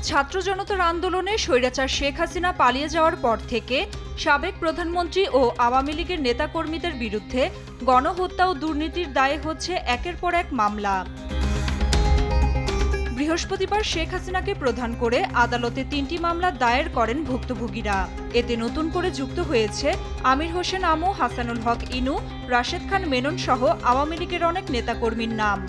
ছাত্র জনতার আন্দোলনে স্বৈরাচার শেখ হাসিনা পালিয়ে যাওয়ার পর থেকে সাবেক প্রধানমন্ত্রী ও আওয়ামী লীগের নেতাকর্মীদের বিরুদ্ধে গণহত্যা ও দুর্নীতির দায়ে হচ্ছে একের পর এক মামলা। বৃহস্পতিবার শেখ হাসিনাকে প্রধান করে আদালতে ৩টি মামলা দায়ের করেন ভুক্তভোগীরা। এতে নতুন করে যুক্ত হয়েছে আমির হোসেন আমু, হাসানুল হক ইনু, রাশেদ খান মেনন সহ আওয়ামী লীগের অনেক নেতাকর্মীর নাম।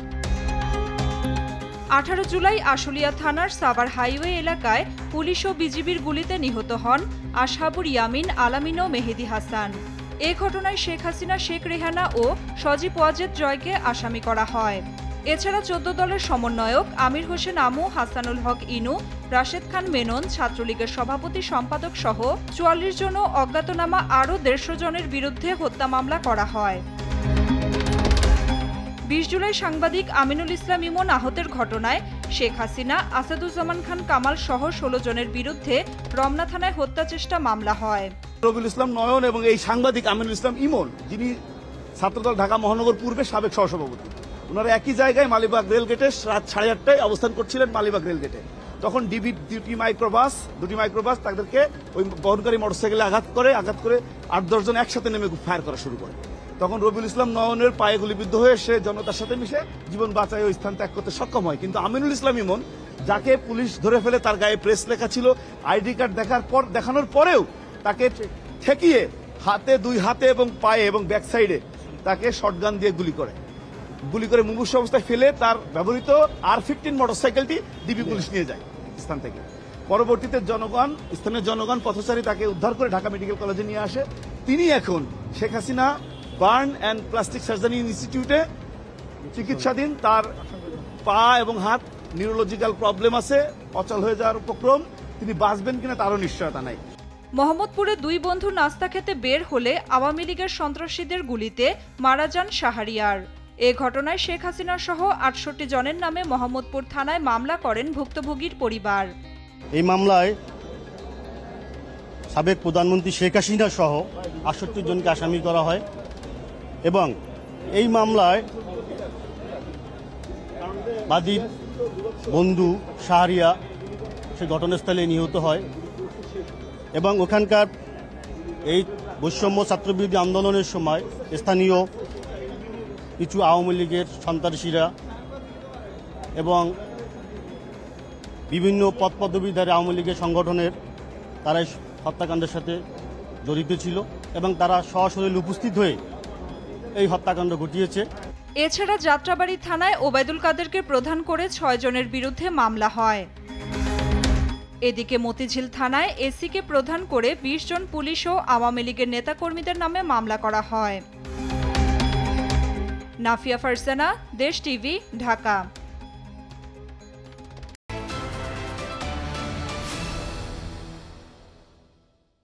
18 জুলাই আশুলিয়া থানার সাভার হাইওয়ে এলাকায় পুলিশ ও বিজিবির গুলিতে নিহত হন আসহাবুর ইয়ামিন, আলামিন ও মেহেদি হাসান। এ ঘটনায় শেখ হাসিনা, শেখ রেহানা ও সজীব ওয়াজেদ জয়কে আসামি করা হয়। এছাড়া 14 দলের সমন্বয়ক আমির হোসেন আমু, হাসানুল হক ইনু, রাশেদ খান মেনন, ছাত্রলীগের সভাপতি সম্পাদক সহ 44 জন ও অজ্ঞাতনামা আরও 150 জনের বিরুদ্ধে হত্যা মামলা করা হয়। 20 জুলাই সাংবাদিক আমিনুল ইসলাম ইমন আহতের ঘটনায় শেখ হাসিনা, আসাদুজ্জামান খান কামাল সহ 16 জনের বিরুদ্ধে রমনা থানায় হত্যা চেষ্টা মামলা হয়। রবিউল ইসলাম নয়ন এবং এই সাংবাদিক আমিনুল ইসলাম ইমন, যিনি ছাত্রদল ঢাকা মহানগর পূর্বে সাবেক সহসভাপতি, ওনারা একই জায়গায় মালিবাগ রেলগেটে রাত 8:30টায় অবস্থান করছিলেন। মালিবাগ রেলগেটে তখন ডিবি দুটি মাইক্রোবাস তাদেরকে ওই বহনকারী মোটরসাইকেলে আঘাত করে 8-10 জন একসাথে নেমে ফায়ার করা শুরু করে। তখন রবিউল ইসলাম নয়নের পায়ে গুলিবিদ্ধ হয়ে সে জনতার সাথে মিশে জীবন বাঁচায় ওই স্থান ত্যাগ করতে সক্ষম হয়। কিন্তু আমিনুল ইসলাম ইমন, যাকে পুলিশ ধরে ফেলে, তার গায়ে প্রেস লেখা ছিল, আইডি কার্ড দেখানোর পরেও তাকে ঠেকিয়ে দুই হাতে এবং পায়ে এবং ব্যাক সাইডে তাকে শটগান দিয়ে গুলি করে মুমূর্ষু অবস্থায় ফেলে তার ব্যবহৃত R15 মোটরসাইকেলটি ডিবি পুলিশ নিয়ে যায় স্থান থেকে। পরবর্তীতে স্থানীয় জনগণ পথচারী তাকে উদ্ধার করে ঢাকা মেডিকেল কলেজে নিয়ে আসে। তিনি এখন Sheikh Hasina burn and plastic surgery ইনস্টিটিউটে চিকিৎসাধীন। তার পা এবং হাত নিউরোলজিক্যাল প্রবলেম আছে, অচল হয়ে যাওয়ার উপক্রম। তিনি বাঁচবেন কিনা তারও নিশ্চয়তা নাই। মোহাম্মদপুরে 2 বন্ধু নাস্তা খেতে বের হলে আওয়ামী লীগের সন্ত্রাসীদের গুলিতে মারা যান শাহরিয়ার। এ ঘটনায় শেখ হাসিনা সহ 68 জনের নামে মোহাম্মদপুর থানায় মামলা করেন ভুক্তভোগীর পরিবার। এই মামলায় সাবেক প্রধানমন্ত্রী শেখ হাসিনা সহ 68 জনকে আসামি করা হয় এবং এই মামলায় বাদীর বন্ধু শাহরিয়া সে ঘটনাস্থলে নিহত হয় এবং ওখানকার এই বৈষম্য ছাত্রবিরোধী আন্দোলনের সময় স্থানীয় কিছু আওয়ামী লীগের সন্ত্রাসীরা এবং বিভিন্ন পদপদবীধারী আওয়ামী লীগের সংগঠনের তারা হত্যাকাণ্ডের সাথে জড়িত ছিল এবং তারা সশরীরে উপস্থিত হয়ে এই হত্যাকাণ্ড ঘটিয়েছে। এছাড়া যাত্রাবাড়ি থানায় ওবায়দুল কাদেরকে প্রধান করে 6 জনের বিরুদ্ধে মামলা হয়। এদিকে মতিঝিল থানায় এসিকে প্রধান করে 20 জন পুলিশ ও আওয়ামী লীগের নেতাকর্মীদের নামে মামলা করা হয়। নাফিয়া ফারজানা, দেশ টিভি, ঢাকা।